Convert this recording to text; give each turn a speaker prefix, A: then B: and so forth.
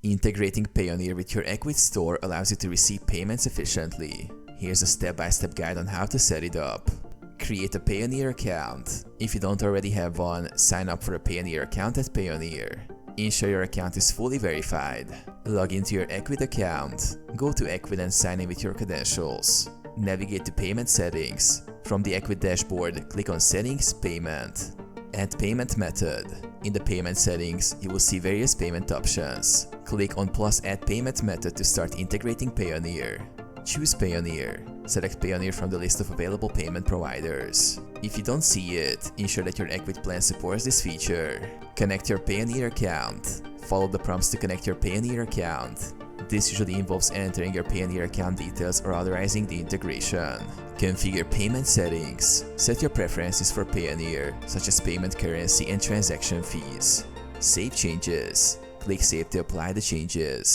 A: Integrating Payoneer with your Ecwid store allows you to receive payments efficiently. Here's a step-by-step guide on how to set it up. Create a Payoneer account. If you don't already have one, sign up for a Payoneer account at Payoneer. Ensure your account is fully verified. Log into your Ecwid account. Go to Ecwid and sign in with your credentials. Navigate to Payment Settings. From the Ecwid dashboard, click on Settings, Payment. Add payment method. In the payment settings, you will see various payment options. Click on plus Add payment method to start integrating Payoneer. Choose Payoneer. Select Payoneer from the list of available payment providers. If you don't see it, ensure that your Ecwid plan supports this feature. Connect your Payoneer account. Follow the prompts to connect your Payoneer account. This usually involves entering your Payoneer account details or authorizing the integration. Configure payment settings. Set your preferences for Payoneer, such as payment currency and transaction fees. Save changes. Click Save to apply the changes.